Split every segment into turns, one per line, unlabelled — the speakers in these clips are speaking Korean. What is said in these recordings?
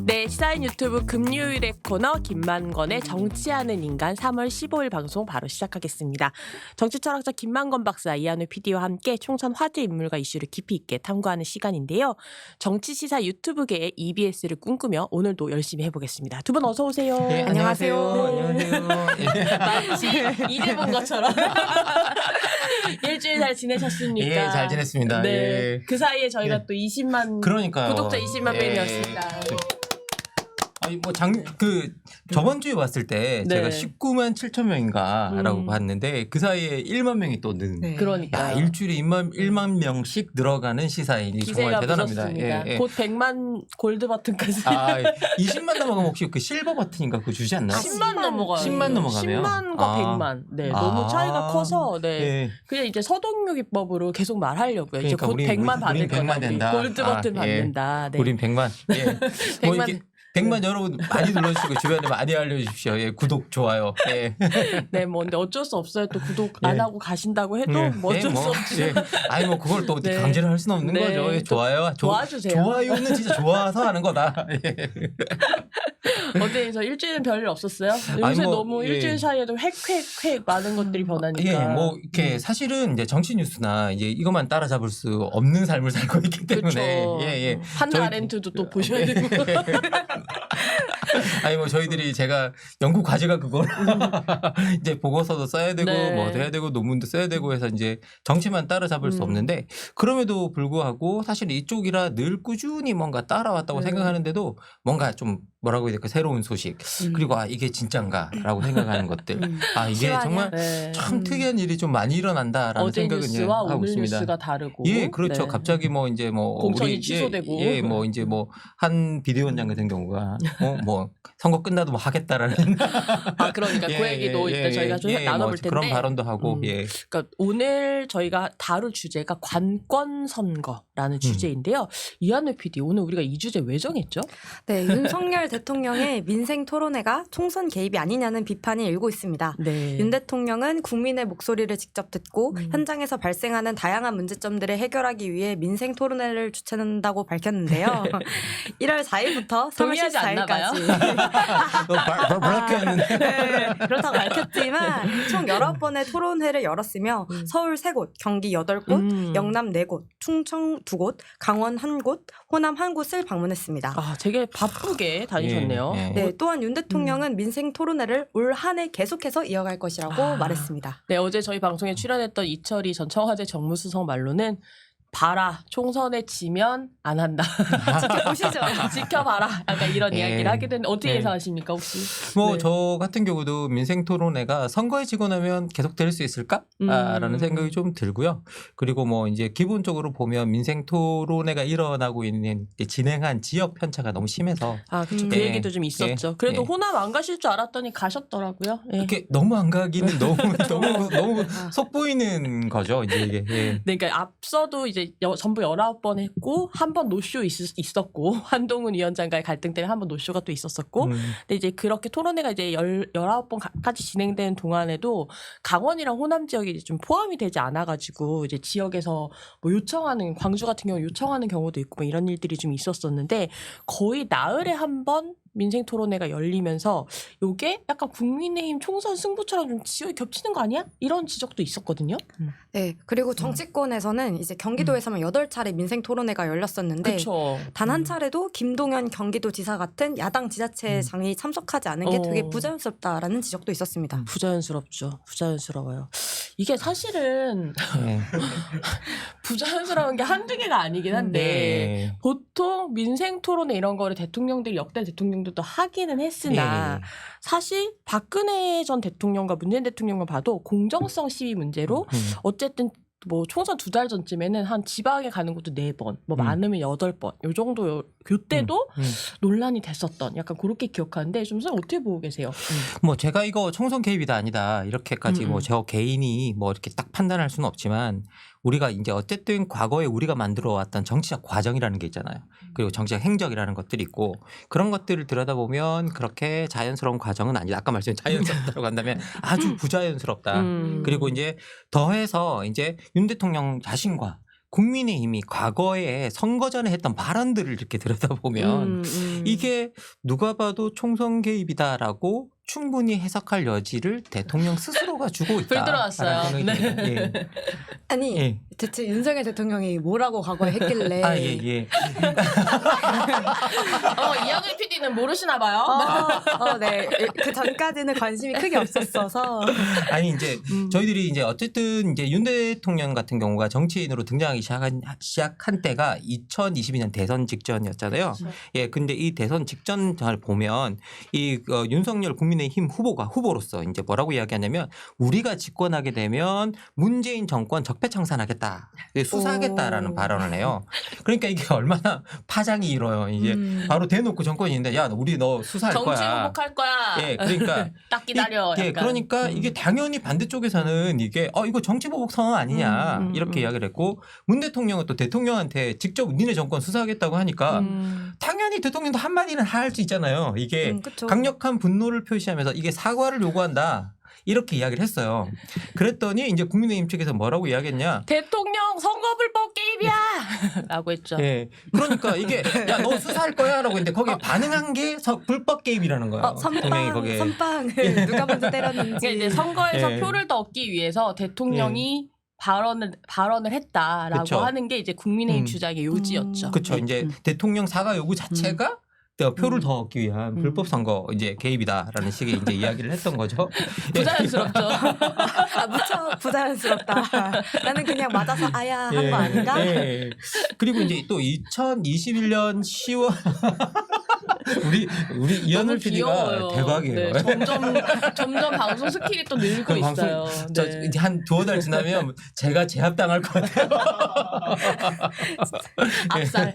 네, 시사인 유튜브 금요일의 코너 김만건의 정치하는 인간 3월 15일 방송 바로 시작하겠습니다. 정치철학자 김만건 박사, 이한우 PD와 함께 총선 화제 인물과 이슈를 깊이 있게 탐구하는 시간인데요. 정치시사 유튜브계의 EBS를 꿈꾸며 오늘도 열심히 해보겠습니다. 두 분 어서 오세요.
네, 안녕하세요. 안녕하세요.
마치 이제 본 것처럼. 일주일 잘 지내셨습니까?
예, 잘 지냈습니다.
네,
예.
그 사이에 저희가
예.
또 20만
그러니까요.
구독자 20만
예.
명이었습니다.
아니 뭐 저번 주에 왔을 때
네.
제가 19만 7천 명인가라고
음.
봤는데 그 사이에 1만 명이 또 는.
네.
그러니까
야, 일주일에 1만 명씩 늘어가는 시사인이 정말
기세가
대단합니다.
무섭습니다.
예, 예.
곧 100만 골드 버튼까지.
20만 넘어가면 혹시 그 실버 버튼인가 그거 주지 않나요?
10만 넘어가요.
10만 넘어가면?
10만과
아.
100만. 네, 너무 차이가 커서 네.
예.
그냥 이제 서동요 기법으로 계속 말하려고요. 이제
그러니까
곧 100만 받을
우린 100만
거다.
된다.
골드 버튼
아, 예.
받는다. 네.
우린 100만. 예. 뭐
100만.
이렇게 100만 여러분 많이 눌러주시고 주변에 많이 알려주십시오. 예, 구독, 좋아요. 예.
네, 뭐 근데 어쩔 수 없어요. 또 구독
예.
안 하고 가신다고 해도
예.
뭐 어쩔
예,
수 없죠.
예. 아니 뭐 그걸 또 어떻게
네.
강제를 할 수는 없는
네.
거죠. 예,
또
좋아요.
도와주세요.
좋아요는 진짜 좋아서 하는 거다. 예.
어제 저 일주일은 별일 없었어요?
아니,
요새
뭐,
너무
예.
일주일 사이에도 획 많은 것들이 변하니까.
예, 뭐 이렇게 사실은 이제 정치 뉴스나 이제 이것만 따라잡을 수 없는 삶을 살고 있기 때문에
그렇죠.
예, 예.
한나
저희-
아렌트도 또 보셔야 되고.
아니 뭐 저희들이 제가 연구 과제가 그걸 이제 보고서도 써야 되고
네.
뭐도 해야 되고 논문도 써야 되고 해서 이제 정치만 따라잡을 수 없는데 그럼에도 불구하고 사실 이쪽이라 늘 꾸준히 뭔가 따라왔다고
네.
생각하는데도 뭔가 좀 뭐라고 해야 될까 새로운 소식 그리고 아 이게 진짠가라고 생각하는 것들 아 이게
실화냐?
정말
네.
참 특이한 일이 좀 많이 일어난다라는
어제
생각은
뉴스와
하고
오늘
있습니다.
뉴스가 다르고.
예, 그렇죠.
네.
갑자기 뭐 이제 뭐
공천이
우리
취소되고.
예, 뭐 이제 뭐 한 비대위원장 같은 경우가 뭐 선거 끝나도 뭐 하겠다라는
아, 그러니까 그 얘기도 이따 저희가 좀 나눠볼 텐데.
그런 발언도 하고 예.
그러니까 오늘 저희가 다룰 주제가 관권 선거라는 주제인데요. 이한우 PD, 오늘 우리가 이 주제 왜 정했죠?
네, 윤석열 대통령의 민생 토론회가 총선 개입이 아니냐는 비판이 일고 있습니다.
네.
윤 대통령은 국민의 목소리를 직접 듣고 현장에서 발생하는 다양한 문제점들을 해결하기 위해 민생 토론회를 주최한다고 밝혔는데요. 1월 4일부터 3월
동의하지 않나 봐요.
14일까지
브라켓는
네, 그렇다고 밝혔지만 총 19번의 토론회를 열었으며 서울 3곳, 경기 8곳, 영남 4곳, 충청 2곳, 강원 1곳, 호남 1곳을 방문했습니다.
아, 되게 바쁘게 다니셨네요.
예, 예.
네, 또한 윤 대통령은 민생 토론회를 올 한 해 계속해서 이어갈 것이라고 말했습니다.
네, 어제 저희 방송에 출연했던 이철희 전 청와대 정무수석 말로는 봐라, 총선에 지면 안 한다.
지켜보시죠.
지켜봐라. 약간 이런
예.
이야기를 하게 되는데 어떻게
예.
예상하십니까, 혹시?
뭐
네.
저 같은 경우도 민생 토론회가 선거에 지고 나면 계속 될 수 있을까? 라는 생각이 좀 들고요. 그리고 뭐 이제 기본적으로 보면 민생 토론회가 일어나고 있는 진행한 지역 편차가 너무 심해서
아, 그렇죠. 그
예.
얘기도 좀 있었죠.
예.
그래도
예.
호남 안 가실 줄 알았더니 가셨더라고요. 예.
이렇게 너무 안 가기는 너무 속보이는 거죠. 이제 이게. 예.
네, 그러니까 앞서도 이제 전부 19번 했고 한 번 노쇼 있었고 한동훈 위원장과의 갈등 때문에 한 번 노쇼가 또 있었었고 근데 이제 그렇게 토론회가 이제 19번까지 진행되는 동안에도 강원이랑 호남 지역이 이제 좀 포함이 되지 않아가지고 이제 지역에서 뭐 요청하는 광주 같은 경우 요청하는 경우도 있고 뭐 이런 일들이 좀 있었었는데 거의 나흘에 한 번 민생 토론회가 열리면서 요게 약간 국민의힘 총선 승부처럼 좀 지역이 겹치는 거 아니야? 이런 지적도 있었거든요.
네, 그리고 정치권에서는 이제 경기도에서만 8차례 민생 토론회가 열렸었는데
그렇죠.
단 한 차례도 김동연 경기도지사 같은 야당 지자체장이 참석하지 않은 게 되게 부자연스럽다라는 지적도 있었습니다.
부자연스럽죠. 부자연스러워요. 이게 사실은
예.
부자연스러운 게 한두 개가 아니긴 한데
네.
보통 민생 토론회 이런 거를 대통령들이 역대 대통령들도 하기는 했으나
예.
사실 박근혜 전 대통령과 문재인 대통령을 봐도 공정성 시비 문제로 어쨌든 뭐 총선 2달 전쯤에는 한 지방에 가는 것도 4번, 뭐 많으면 8번, 요 정도 요때도 논란이 됐었던 약간 그렇게 기억하는데 좀 선생님 어떻게 보고 계세요?
뭐 제가 이거 총선 개입이다 아니다 이렇게까지 뭐 저 개인이 뭐 이렇게 딱 판단할 수는 없지만 우리가 이제 어쨌든 과거에 우리가 만들어 왔던 정치적 과정이라는 게 있잖아요. 그리고 정치적 행적이라는 것들이 있고 그런 것들을 들여다보면 그렇게 자연스러운 과정은 아니다. 아까 말씀드린 자연스럽다고 한다면 아주 부자연스럽다. 그리고 이제 더해서 이제 윤 대통령 자신과 국민의힘이 과거에 선거 전에 했던 발언들을 이렇게 들여다보면 이게 누가 봐도 총선 개입이다라고 충분히 해석할 여지를 대통령 스스로가 주고 있다.
불 들어왔어요. 네.
예.
아니
예.
대체 윤석열 대통령이 뭐라고 과거에 했길래
예.
이학일 PD는 모르시나 봐요.
네. 그 전까지는 관심이 크게 없었어서
아니 이제 저희들이 이제 어쨌든 이제 윤 대통령 같은 경우가 정치인으로 등장하기 시작한 때가 2022년 대선 직전이었잖아요. 예, 근데 이 대선 직전 잘 보면 이 윤석열 국민의힘 후보로서 이제 뭐라고 이야기하냐면 우리가 집권하게 되면 문재인 정권 적폐청산하겠다, 수사하겠다라는 발언을 해요. 그러니까 이게 얼마나 파장이 일어요. 이제 바로 대놓고 정권이 있는데 야, 우리 너 수사할 거야.
정치 보복할 거야.
예, 그러니까
딱 기다려.
예,
약간.
그러니까 이게 당연히 반대쪽에서는 이게 이거 정치 보복 선언 아니냐 이렇게 이야기를 했고 문 대통령은 또 대통령한테 직접 니네 정권 수사하겠다고 하니까 당연히 대통령도 한마디는 할 수 있잖아요. 이게
그쵸.
강력한 분노를 표시하면서 이게 사과를 요구한다. 이렇게 이야기를 했어요. 그랬더니 이제 국민의힘 측에서 뭐라고 이야기했냐?
대통령 선거불법 게임이야! 라고 했죠.
예. 그러니까 이게 야, 너 수사할 거야? 라고 했는데 거기에 반응한 게 불법 게임이라는 거예요. 분명히 거기에.
선빵을 누가 먼저 때렸는지.
그러니까 이제 선거에서
예.
표를 더 얻기 위해서 대통령이 발언을 했다라고
그쵸.
하는 게 이제 국민의힘 주장의 요지였죠.
그렇죠.
네.
이제 대통령 사과 요구 자체가 표를 더 얻기 위한 불법 선거 이제 개입이다라는 식의 이제 이야기를 했던 거죠.
부자연스럽죠.
무척 부자연스럽다. 나는 그냥 맞아서 아야 한 거 아닌가?
예. 그리고 이제 또 2021년 10월 우리 이현을
너무
PD가
귀여워요.
대박이에요.
네, 점점 방송 스킬이 또 늘고
그 방송
있어요.
저
네.
이제 한 두어 달 지나면 제가 제압당할 것 같아요.
압살.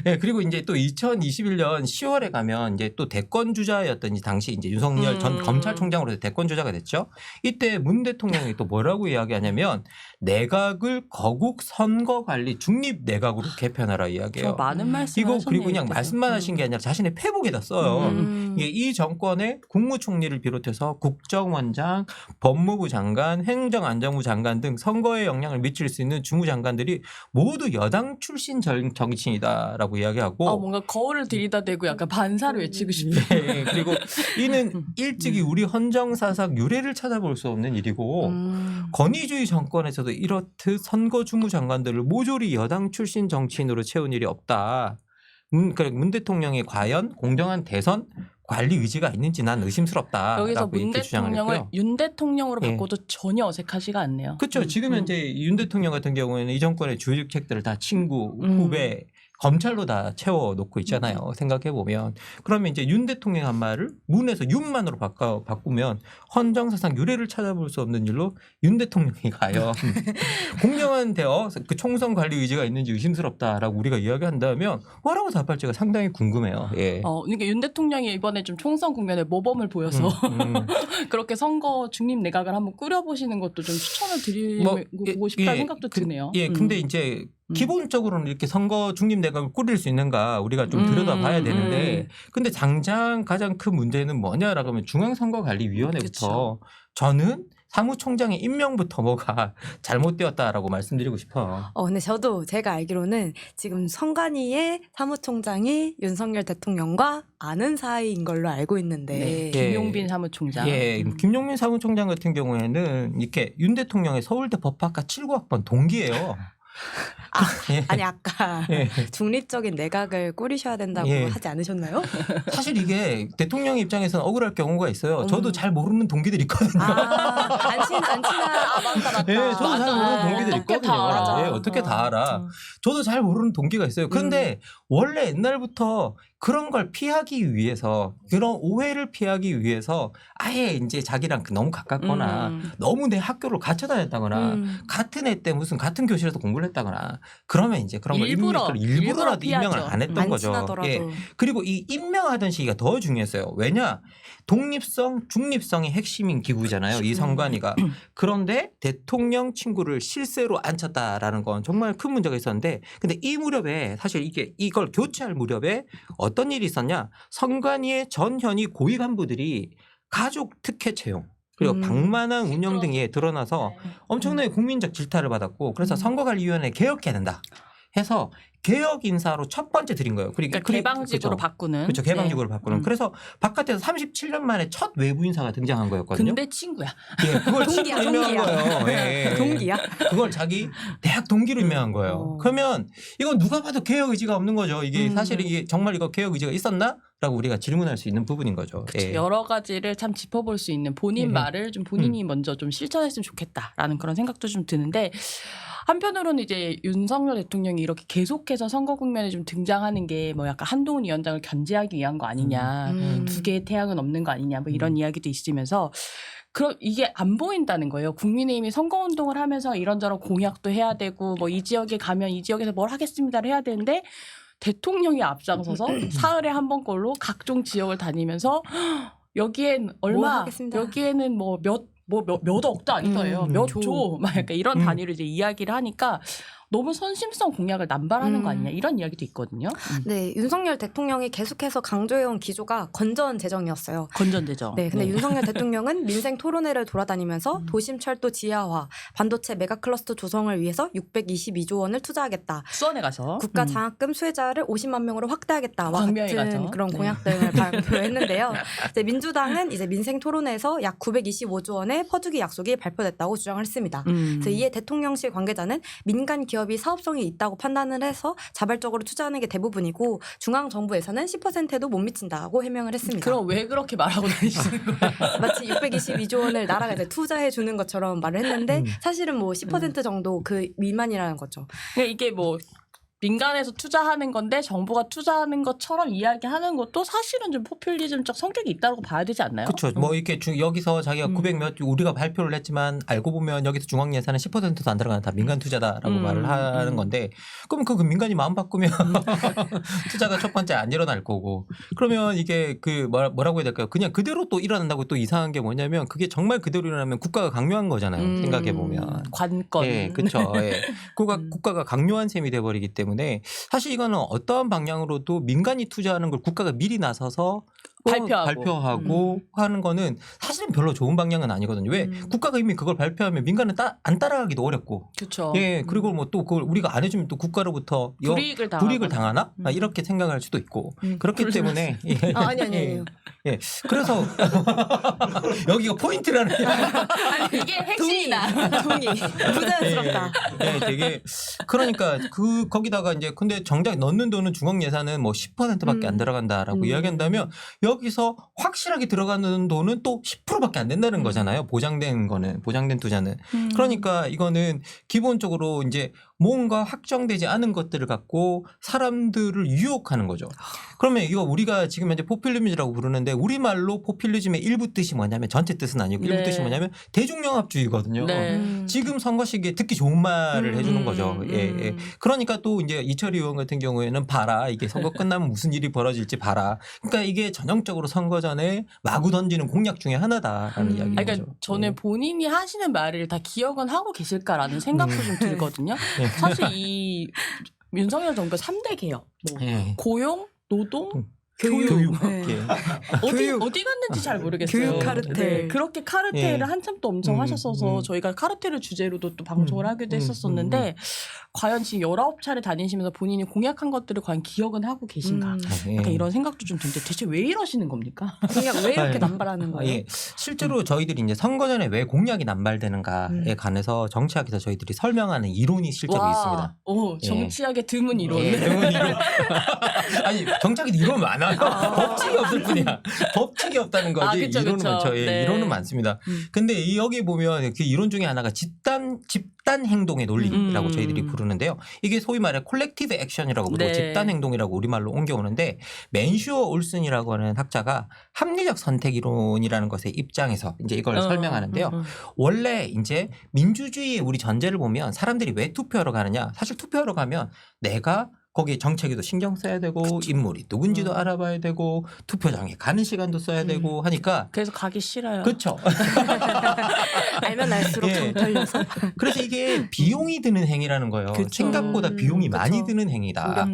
예, 그리고 이제 또 2021년 10월에 가면 이제 또 대권 주자였던 이 당시 이제 윤석열 전 검찰총장으로서 대권 주자가 됐죠. 이때 문 대통령이 또 뭐라고 이야기하냐면 내각을 거국 선거관리 중립 내각으로 개편하라 이야기해요.
많은 말씀.
이거 그리고 그냥 말씀만 하신 게 아니라 자신의 페북에다 써요. 이게 이 정권의 국무총리를 비롯해서 국정원장, 법무부 장관, 행정안전부 장관 등 선거에 영향을 미칠 수 있는 주무장관들이 모두 여당 출신 정치인이다라고 이야기하고
뭔가 거울을 들이다 대고 약간 반사를 외치고 싶어요.
네, 그리고 이는 일찍이 우리 헌정사상 유례를 찾아볼 수 없는 일이고 권위주의 정권에서도 이렇듯 선거 주무장관들을 모조리 여당 출신 정치인으로 채운 일이 없다. 그러니까 문 대통령이 과연 공정한 대선 관리 의지가 있는지 난 의심스럽다.
여기서 문 대통령을 윤 대통령으로 바꿔도 전혀 어색하지가 않네요.
그렇죠. 지금 현재 윤 대통령 같은 경우에는 이 정권의 주요직책들을 다 친구, 후배, 검찰로 다 채워놓고 있잖아요. 생각해보면. 그러면 이제 윤 대통령 한 말을 문에서 윤만으로 바꾸면 헌정사상 유례를 찾아볼 수 없는 일로 윤 대통령이 가요. 공정한 그 총선 관리 의지가 있는지 의심스럽다라고 우리가 이야기한다면 뭐라고 답할지가 상당히 궁금해요. 예.
그러니까 윤 대통령이 이번에 좀 총선 국면에 모범을 보여서 그렇게 선거 중립 내각을 한번 꾸려보시는 것도 좀 추천을 드리고 싶다는 생각도 드네요.
예, 근데 이제 기본적으로는 이렇게 선거 중립 내각을 꾸릴 수 있는가 우리가 좀 들여다봐야 되는데 근데 당장 가장 큰 문제는 뭐냐라고 하면 중앙선거관리위원회부터 저는 사무총장의 임명부터 뭐가 잘못되었다라고 말씀드리고 싶어요.
근데 저도 제가 알기로는 지금 선관위의 사무총장이 윤석열 대통령과 아는 사이인 걸로 알고 있는데.
김용빈 사무총장.
김용빈 사무총장 같은 경우에는 이렇게 윤 대통령의 서울대 법학과 79학번 동기예요.
아니 아까 중립적인 내각을 꾸리셔야 된다고 하지 않으셨나요?
사실 이게 대통령 입장에서는 억울할 경우가 있어요. 저도 잘 모르는 동기들이 있거든요.
안 친한 맞다.
저도 잘 모르는 동기들이 있거든요. 어떻게 다 알아. 저도 잘 모르는 동기가 있어요. 그런데 원래 옛날부터 그런 걸 피하기 위해서 그런 오해를 피하기 위해서 아예 이제 자기랑 너무 가깝거나 너무 내 학교를 같이 다녔다거나 같은 애 때 무슨 같은 교실에서 공부를 했다거나 그러면 이제 그런 걸 일부러라도 임명을 안 했던 거죠. 그리고 이 임명하던 시기가 더 중요했어요. 왜냐? 독립성, 중립성이 핵심인 기구잖아요. 이 선관위가. 그런데 대통령 친구를 실세로 앉혔다라는 건 정말 큰 문제가 있었는데 근데 이 무렵에 사실 이걸 교체할 무렵에 어떤 일이 있었냐? 선관위의 전 현위 고위 간부들이 가족 특혜 채용 그리고 방만한 운영 등에 드러나서 엄청나게 국민적 질타를 받았고 그래서 선거관리위원회 개혁해야 된다 해서 개혁 인사로 첫 번째 드린 거예요.
그러니까 개방직으로 바꾸는.
그렇죠. 개방직으로 바꾸는. 그래서 바깥에서 37년 만에 첫 외부 인사가 등장한 거였거든요.
근데 친구야.
예, 그걸
동기야,
임명한
동기야.
거예요. 예, 예.
동기야.
그걸 자기 대학 동기로 임명한 거예요. 그러면 이건 누가 봐도 개혁 의지가 없는 거죠. 이게 사실 이게 정말 이거 개혁 의지가 있었나? 라고 우리가 질문할 수 있는 부분인 거죠. 예.
여러 가지를 참 짚어볼 수 있는 본인 말을 좀 본인이 먼저 좀 실천했으면 좋겠다라는 그런 생각도 좀 드는데 한편으로는 이제 윤석열 대통령이 이렇게 계속해서 선거 국면에 좀 등장하는 게 뭐 약간 한동훈 위원장을 견제하기 위한 거 아니냐, 두 개의 태양은 없는 거 아니냐, 뭐 이런 이야기도 있으면서 그럼 이게 안 보인다는 거예요. 국민의힘이 선거운동을 하면서 이런저런 공약도 해야 되고 뭐 이 지역에 가면 이 지역에서 뭘 하겠습니다를 해야 되는데 대통령이 앞장서서 사흘에 한 번꼴로 각종 지역을 다니면서 여기엔 얼마,
하겠습니다.
여기에는 뭐 몇 억도 아니더예요. 몇 조, 막 약간 이런 단위로 이제 이야기를 하니까 너무 선심성 공약을 남발하는 거 아니냐 이런 이야기도 있거든요.
네, 윤석열 대통령이 계속해서 강조해온 기조가 건전 재정이었어요.
건전되죠.
네, 근데 윤석열 대통령은 민생 토론회를 돌아다니면서 도심 철도 지하화, 반도체 메가 클러스터 조성을 위해서 622조 원을 투자하겠다.
수원에 가서
국가 장학금 수혜자를 50만 명으로 확대하겠다와
광명에
같은
가서.
그런
네.
공약 등을 발표했는데요. 이제 민주당은 이제 민생 토론회에서 약 925조 원의 퍼주기 약속이 발표됐다고 주장을 했습니다. 그래서 이에 대통령실 관계자는 민간 기업이 사업성이 있다고 판단을 해서 자발적으로 투자하는 게 대부분이고 중앙 정부에서는 10%도 못 미친다고 해명을 했습니다.
그럼 왜 그렇게 말하고 다니시는 거예요?
마치 622조 원을 나라가 이제 투자해 주는 것처럼 말을 했는데 사실은 뭐 10% 정도 그 미만이라는 거죠.
그러니까 이게 뭐 민간에서 투자하는 건데 정부가 투자하는 것처럼 이야기하는 것도 사실은 좀 포퓰리즘적 성격이 있다고 봐야 되지 않나요?
그렇죠. 뭐 이렇게 여기서 자기가 900몇 우리가 발표를 했지만 알고 보면 여기서 중앙 예산은 10%도 안 들어가는 다 민간 투자다라고 말을 하는 건데 그러면 그 민간이 마음 바꾸면 투자가 첫 번째 안 일어날 거고 그러면 이게 그 뭐라고 해야 될까요? 그냥 그대로 또 일어난다고 또 이상한 게 뭐냐면 그게 정말 그대로 일어나면 국가가 강요한 거잖아요. 생각해 보면.
관건.
예, 그렇죠. 예. 국가가 강요한 셈이 돼 버리기 때문에 사실 이거는 어떠한 방향으로도 민간이 투자하는 걸 국가가 미리 나서서 발표하고 하는 거는 사실은 별로 좋은 방향은 아니거든요. 왜 국가가 이미 그걸 발표하면 민간은 안 따라가기도 어렵고.
그렇죠.
예, 그리고 뭐 또 그걸 우리가 안 해주면 또 국가로부터 불이익을 당하나? 이렇게 생각할 수도 있고. 그렇기 때문에 예.
아니에요.
예, 그래서 여기가 포인트라는
이게 핵심이다.
동의. 부자연스럽다.
예, 되게 그러니까 거기다가 이제 근데 정작 넣는 돈은 중앙 예산은 뭐 10%밖에 안 들어간다라고 이야기한다면 여기서 확실하게 들어가는 돈은 또 10%밖에 안 된다는 거잖아요. 보장된 투자는. 그러니까 이거는 기본적으로 이제 뭔가 확정되지 않은 것들을 갖고 사람들을 유혹하는 거죠. 그러면 이거 우리가 지금 현재 포퓰리즘이라고 부르는데 우리말로 포퓰리즘의 일부 뜻이 뭐냐면 전체 뜻은 아니고 일부 뜻이 뭐냐면 대중영합주의거든요. 지금 선거 시기에 듣기 좋은 말을 해주는 거죠. 예. 그러니까 또 이제 이철희 의원 같은 경우에는 봐라. 이게 선거 끝나면 무슨 일이 벌어질지 봐라. 그러니까 이게 전형적으로 선거 전에 마구 던지는 공약 중에 하나다라는 이야기인
그러니까
거죠.
저는 본인이 하시는 말을 다 기억은 하고 계실까라는 생각도 좀 들거든요.
네.
사실 이 윤석열 정부 3대 개혁, 뭐
예.
고용, 노동,
교육.
네.
예.
어디 갔는지 잘 모르겠어요.
교육 카르텔.
네, 그렇게 카르텔을
예.
한참 또 엄청 하셨어서 저희가 카르텔을 주제로도 또 방송을 하기도 했었었는데 과연 지금 19차례 다니시면서 본인이 공약한 것들을 과연 기억은 하고 계신가.
예.
약간 이런 생각도 좀 드는데 대체 왜 이러시는 겁니까?
공약 왜 이렇게
예.
남발하는 거예요?
예. 실제로 저희들이 이제 선거 전에 왜 공약이 남발되는가에 관해서 정치학에서 저희들이 설명하는 이론이 실제로 있습니다.
오, 정치학의 드문 이론.
예, 드문 이론. 아니 정치학에 이론 많아요. 법칙이 없을 뿐이야. 법칙이 없다는 거지.
그쵸,
이론은
그쵸.
많죠. 예,
네.
이론은 많습니다. 근데 여기 보면 그 이론 중에 하나가 집단 행동의 논리라고 저희들이 부르는데요. 이게 소위 말해 콜렉티브 액션이라고 부르고
네.
집단 행동이라고 우리말로 옮겨오는데 맨슈어 올슨이라고 하는 학자가 합리적 선택 이론이라는 것의 입장에서 이제 이걸 설명하는데요. 원래 이제 민주주의의 우리 전제를 보면 사람들이 왜 투표하러 가느냐? 사실 투표하러 가면 내가 거기에 정책에도 신경 써야 되고 인물이 누군지도 알아봐야 되고 투표장에 가는 시간도 써야 되고 하니까
그래서 가기 싫어요.
그렇죠.
알면 알수록
예.
정 털려서.
그래서 이게 비용이 드는 행위라는 거예요.
그쵸.
생각보다 비용이 많이
그쵸.
드는 행위다.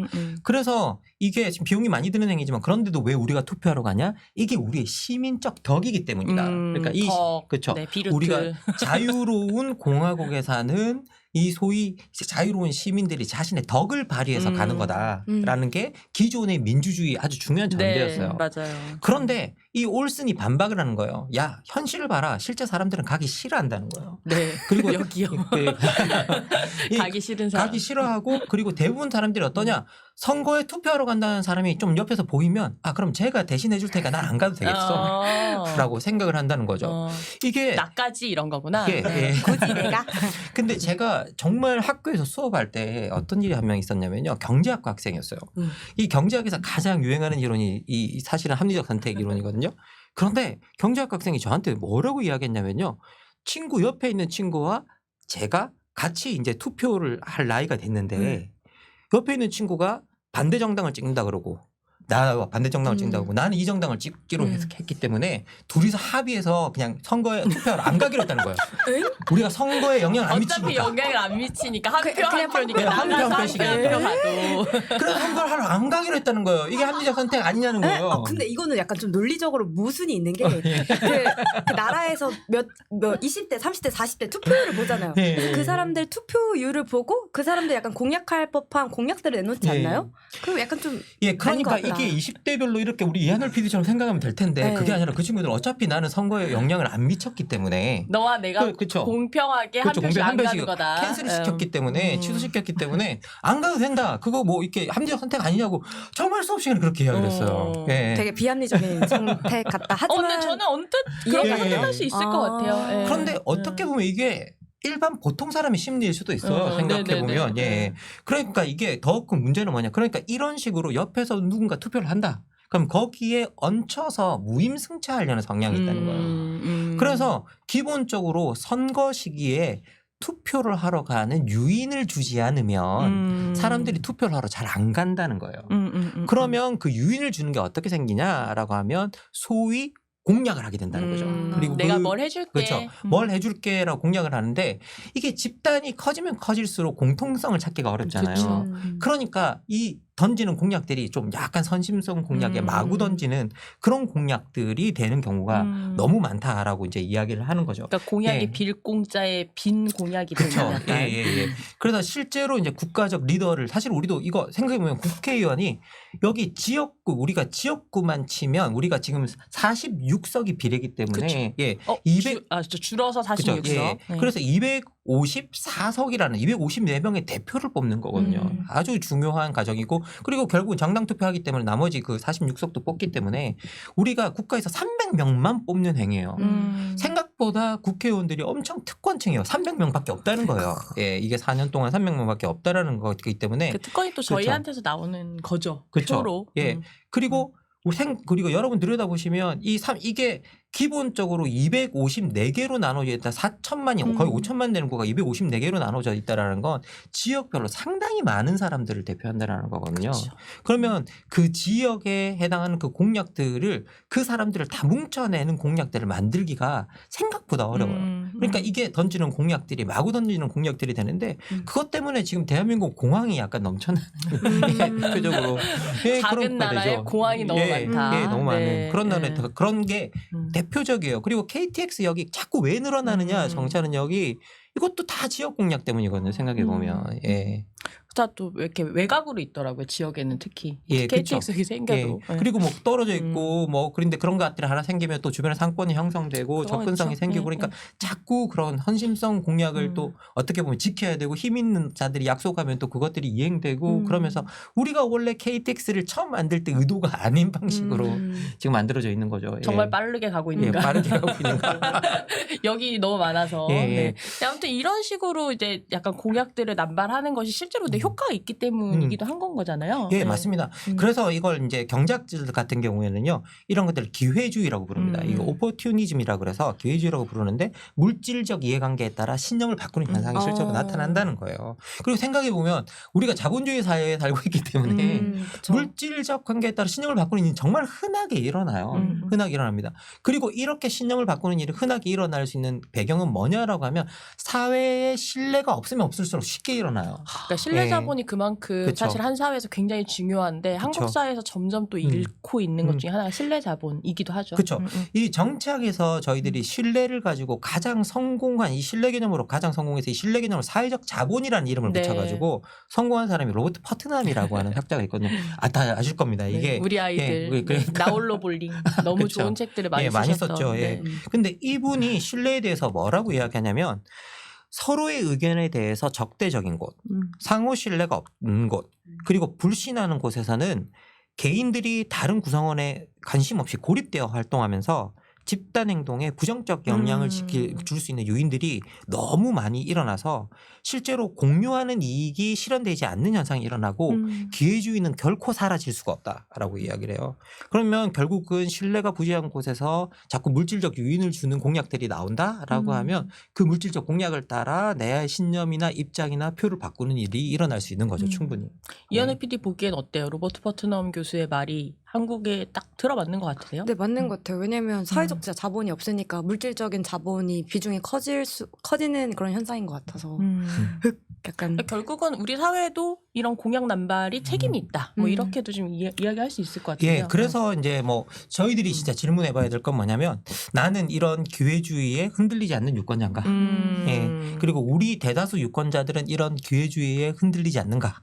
그래서 이게 지금 비용이 많이 드는 행위지만 그런데도 왜 우리가 투표하러 가냐? 이게 우리의 시민적 덕이기 때문이다. 그러니까 이 그렇죠.
네, 비루트.
우리가 자유로운 공화국에 사는 이 소위 자유로운 시민들이 자신의 덕을 발휘해서 가는 거다라는 게 기존의 민주주의 아주 중요한 전제였어요.
네, 맞아요.
그런데 이 올슨이 반박을 하는 거예요. 야, 현실을 봐라. 실제 사람들은 가기 싫어한다는 거예요.
네.
그리고
여기요.
이
가기 싫은 사람.
가기 싫어하고 그리고 대부분 사람들이 어떠냐? 선거에 투표하러 간다는 사람이 좀 옆에서 보이면 아 그럼 제가 대신해 줄 테니까 난 안 가도 되겠어라고 생각을 한다는 거죠. 이게
나까지 이런 거구나.
예,
네.
예.
굳이 내가
근데 제가 정말 학교에서 수업할 때 어떤 일이 한 명 있었냐면요. 경제학과 학생이었어요. 이 경제학에서 가장 유행하는 이론이 이 사실은 합리적 선택 이론이거든요. 그런데 경제학과 학생이 저한테 뭐라고 이야기했냐면요. 친구 옆에 있는 친구와 제가 같이 이제 투표를 할 나이가 됐는데 옆에 있는 친구가 반대 정당을 찍는다 그러고 나와 반대 정당을 찍는다고 하고 나는 이 정당을 찍기로 했기 때문에 둘이서 합의해서 그냥 선거에 투표를 안 가기로 했다는 거예요. 우리가 선거에 영향을 안
어차피
미치니까.
영향을 안 미치니까 한 표
그냥
한 표니까
한 표 한
나가서
표씩
한 표 가도.
그래서 선거를 하러 안 가기로 했다는 거예요. 이게 합리적 선택 아니냐는 거예요.
아, 근데 이거는 약간 좀 논리적으로 모순이 있는 게 그 나라에서 몇 20대, 30대, 40대 투표율을 보잖아요.
예.
그 사람들 투표율을 보고 그 사람들 약간 공약할 법한 공약들을 내놓지
예.
않나요? 그럼 약간 좀
예,
아닌 것
그러니까
같다.
이게 20대별로 이렇게 우리 이한열 PD처럼 생각하면 될 텐데
네.
그게 아니라 그 친구들은 어차피 나는 선거에 영향을 안 미쳤기 때문에
너와 내가
그쵸.
공평하게
그렇죠.
한 표씩
한
안
표씩
가는 거다.
캔슬을 시켰기 때문에 취소시켰기 때문에 안 가도 된다. 그거 뭐 이렇게 합리적 선택 아니냐고 정말 수업 시간에 그렇게 이야기를 했어요. 예.
되게 비합리적인 선택 같다. 하지만
근데 저는 언뜻 그렇게
예.
선택할 수 있을 것 같아요. 예.
그런데 어떻게 보면 이게 일반 보통 사람의 심리일 수도 있어요. 생각해 보면
네네네.
예. 그러니까 이게 더 큰 문제는 뭐냐? 그러니까 이런 식으로 옆에서 누군가 투표를 한다. 그럼 거기에 얹혀서 무임승차하려는 성향이 있다는 거예요. 그래서 기본적으로 선거 시기에 투표를 하러 가는 유인을 주지 않으면 사람들이 투표를 하러 잘 안 간다는 거예요. 그러면 그 유인을 주는 게 어떻게 생기냐라고 하면 소위 공약을 하게 된다는 거죠. 그리고
내가 뭘 해줄게.
그렇죠. 뭘 해줄게라고 공약을 하는데 이게 집단이 커지면 커질수록 공통성을 찾기가 어렵잖아요.
그쵸.
그러니까 이 던지는 공약들이 좀 약간 선심성 공약에 마구 던지는 그런 공약들이 되는 경우가 너무 많다라고 이제 이야기를 하는 거죠.
그러니까 공약이
예.
빌공짜의 빈 공약이 되는
그렇죠.
약간.
예. 그래서 실제로 이제 국가적 리더를 사실 우리도 이거 생각해보면 국회의원이 여기 지역구 우리가 지역구만 치면 우리가 지금 46석이 비례기 때문에 예. 200
줄어서
그렇죠.
46석.
예. 그래서 254석이라는 254명의 대표를 뽑는 거거든요. 아주 중요한 과정이고 그리고 결국은 정당 투표하기 때문에 나머지 그 46석도 뽑기 때문에 우리가 국가에서 300명만 뽑는 행위예요. 생각보다 국회의원들이 엄청 특권층이에요. 300명밖에 없다는 거예요. 예, 이게 4년 동안 300명밖에 없다라는 거기 때문에
그 특권이 또 저희한테서 나오는 거죠.
그렇죠.
표로.
예. 그리고 그리고 여러분 들여다보시면 이게 기본적으로 254개로 나눠져 있다. 4천만이 거의 5천만 되는 거가 254개로 나눠져 있다라는 건 지역별로 상당히 많은 사람들을 대표한다라는 거거든요.
그렇죠.
그러면 그 지역에 해당하는 그 공약들을 그 사람들을 다 뭉쳐내는 공약들을 만들기가 생각보다 어려워요. 그러니까 이게 던지는 공약들이 마구 던지는 공약들이 되는데 그것 때문에 지금 대한민국 공항이 약간 넘쳐나는 대표적으로 예,
작은
그런
나라에
거죠.
공항이 너무 많다.
예, 너무 많은
네.
그런 나라에
네.
그런 게 대표적이에요. 그리고 KTX역이 자꾸 왜 늘어나느냐 정차는역이 이것도 다 지역 공약 때문이거든요. 생각해 보면. 예.
또 왜 이렇게 외곽으로 있더라고요. 지역에는 특히
예,
KTX역이 생겨도.
예. 그리고 뭐 떨어져 있고 뭐 그런데 그런 것들이 하나 생기면 또 주변에 상권이 형성되고
그거
접근성이
있죠.
생기고 그러니까 자꾸 그런 헌심성 공약을 또 어떻게 보면 지켜야 되고 힘 있는 자들이 약속하면 또 그것들이 이행되고 그러면서 우리가 원래 KTX를 처음 만들 때 의도가 아닌 방식으로 지금 만들어져 있는 거죠.
정말
예.
빠르게 가고
예,
있는가.
빠르게 가고 있는가.
여기 너무 많아서.
예, 예.
네. 아무튼 이런 식으로 이제 약간 공약들을 남발하는 것이 실제로 근데 효과가 있기 때문이기도 한 건 거잖아요.
예,
네.
맞습니다. 그래서 이걸 이제 경제학자들 같은 경우에는요, 이런 것들을 기회주의라고 부릅니다. 이거 오포튜니즘이라고 그래서 기회주의라고 부르는데 물질적 이해관계에 따라 신념을 바꾸는 현상이 실제로 나타난다는 거예요. 그리고 생각해 보면 우리가 자본주의 사회에 살고 있기 때문에 물질적 관계에 따라 신념을 바꾸는 일이 정말 흔하게 일어나요. 흔하게 일어납니다. 그리고 이렇게 신념을 바꾸는 일이 흔하게 일어날 수 있는 배경은 뭐냐라고 하면 사회에 신뢰가 없으면 없을수록 쉽게 일어나요.
그러니까 신뢰가 자본이 그만큼
그쵸.
사실 한 사회에서 굉장히 중요한데 한국 사회에서 점점 또 잃고 있는 것 중에 하나가 신뢰 자본이기도 하죠.
그렇죠. 이 정치학에서 저희들이 신뢰를 가지고 가장 성공한 이 신뢰 개념으로 가장 성공해서 이 신뢰 개념을 사회적 자본이라는 이름을
네.
붙여가지고 성공한 사람이 로버트 퍼트남이라고 하는 학자가 있거든요. 다 아실 겁니다. 이게
네, 우리 아이들
예, 그러니까.
나홀로 볼링 너무
그쵸.
좋은 책들을 많이
예, 많이
쓰셨죠.
썼죠. 예.
네.
근데 이분이 신뢰에 대해서 뭐라고 이야기하냐면 서로의 의견에 대해서 적대적인 곳, 상호 신뢰가 없는 곳, 그리고 불신하는 곳에서는 개인들이 다른 구성원에 관심 없이 고립되어 활동하면서 집단 행동에 부정적 영향을 줄 수 있는 요인들이 너무 많이 일어나서 실제로 공유하는 이익이 실현되지 않는 현상이 일어나고 기회주의는 결코 사라질 수가 없다라고 이야기를 해요. 그러면 결국은 신뢰가 부재한 곳에서 자꾸 물질적 요인을 주는 공약들이 나온다라고 하면 그 물질적 공약을 따라 내 신념이나 입장이나 표를 바꾸는 일이 일어날 수 있는 거죠. 충분히.
이현우 PD 보기엔 어때요? 로버트 퍼트넘 교수의 말이 한국에 딱 들어맞는 것 같으세요?
네, 맞는 것 같아요. 왜냐하면 사회적 진짜 자본이 없으니까 물질적인 자본이 비중이 커지는 그런 현상인 것 같아서 약간
결국은 우리 사회도 이런 공약 남발이 책임이 있다. 뭐 이렇게도 좀 이야기할 수 있을 것 같아요.
예, 그래서 이제 뭐 저희들이 진짜 질문해봐야 될 건 뭐냐면 나는 이런 기회주의에 흔들리지 않는 유권자인가? 예, 그리고 우리 대다수 유권자들은 이런 기회주의에 흔들리지 않는가?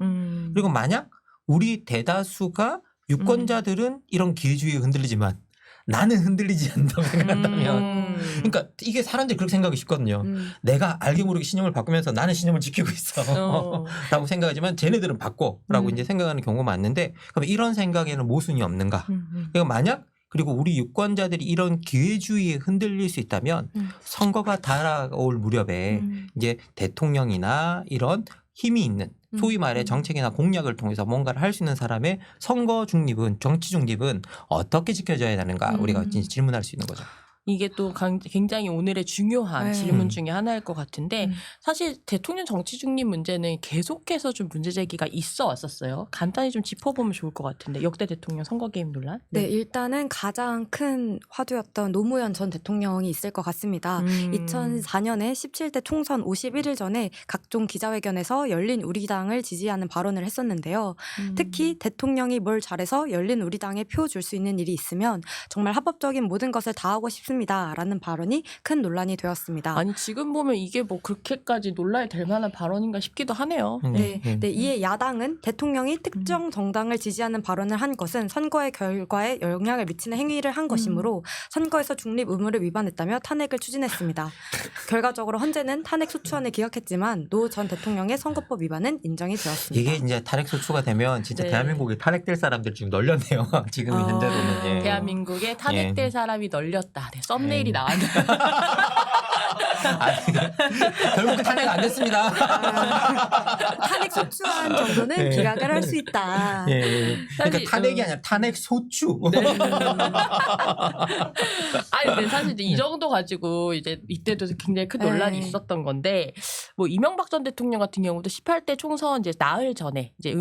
그리고 만약 우리 대다수가 유권자들은 이런 기회주의에 흔들리지만 나는 흔들리지 않는다고 생각한다면 그러니까 이게 사람들이 그렇게 생각하기 쉽거든요. 내가 알게 모르게 신념을 바꾸면서 나는 신념을 지키고 있어 라고 생각하지만 쟤네들은 바꿔 라고 이제 생각하는 경우가 많은데 그럼 이런 생각에는 모순이 없는가? 그러니까 만약 그리고 우리 유권자들이 이런 기회주의에 흔들릴 수 있다면 선거가 다가올 무렵에 이제 대통령이나 이런 힘이 있는 소위 말해 정책이나 공약을 통해서 뭔가를 할 수 있는 사람의 선거 중립은 정치 중립은 어떻게 지켜져야 하는가 우리가 질문할 수 있는 거죠.
이게 또 굉장히 오늘의 중요한
네.
질문 중에 하나일 것 같은데 사실 대통령 정치 중립 문제는 계속해서 좀 문제 제기가 있어 왔었어요. 간단히 좀 짚어보면 좋을 것 같은데 역대 대통령 선거 개입 논란?
네, 일단은 가장 큰 화두였던 노무현 전 대통령이 있을 것 같습니다. 2004년에 17대 총선 51일 전에 각종 기자회견에서 열린 우리당을 지지하는 발언을 했었는데요. 특히 대통령이 뭘 잘해서 열린 우리당에 표 줄 수 있는 일이 있으면 정말 합법적인 모든 것을 다 하고 싶습니다. 라는 발언이 큰 논란이 되었습니다.
아니 지금 보면 이게 뭐 그렇게까지 논란이 될 만한 발언인가 싶기도 하네요.
네, 이에 야당은 대통령이 특정 정당을 지지하는 발언을 한 것은 선거의 결과에 영향을 미치는 행위를 한 것이므로 선거에서 중립 의무를 위반했다며 탄핵을 추진했습니다. 결과적으로 헌재는 탄핵 소추안을 기각했지만 노 전 대통령의 선거법 위반은 인정이 되었습니다.
이게 이제 탄핵 소추가 되면 진짜
네.
대한민국에 탄핵될 사람들 지금 널렸네요. 지금 현재로는. 예.
대한민국에 탄핵될 사람이 널렸다. 네, 썸네일이 나왔네요.
아니, 결국 탄핵 안 됐습니다.
탄핵 소추안 정도는 기각을 할 수 있다.
예. 그러니까
사실,
탄핵이 아니라 탄핵 소추.
아니, 근데 사실 이제 이 정도 가지고 이제 이때도 굉장히 큰 논란이
네.
있었던 건데, 뭐 이명박 전 대통령 같은 경우도 18대 총선 이제 나흘 전에 이제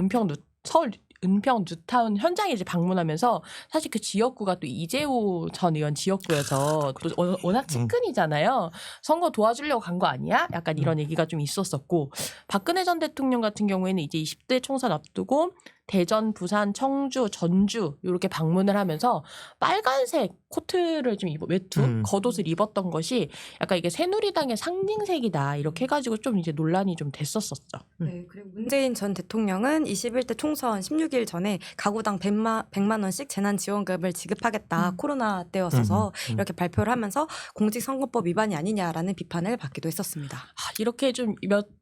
서울 은평 뉴타운 현장에 이제 방문하면서 사실 그 지역구가 또 이재호 전 의원 지역구여서 또 워낙 측근이잖아요. 선거 도와주려고 간 거 아니야? 약간 이런 얘기가 좀 있었었고 박근혜 전 대통령 같은 경우에는 이제 20대 총선 앞두고 대전, 부산, 청주, 전주 이렇게 방문을 하면서 빨간색 코트를 좀 외투 겉옷을 입었던 것이 약간 이게 새누리당의 상징색이다 이렇게 해가지고 좀 이제 논란이 좀 됐었었죠.
네, 그리고 문재인 전 대통령은 21대 총선 16일 전에 가구당 100만 원씩 재난지원금을 지급하겠다. 코로나 때였어서 이렇게 발표를 하면서 공직선거법 위반이 아니냐라는 비판을 받기도 했었습니다.
이렇게 좀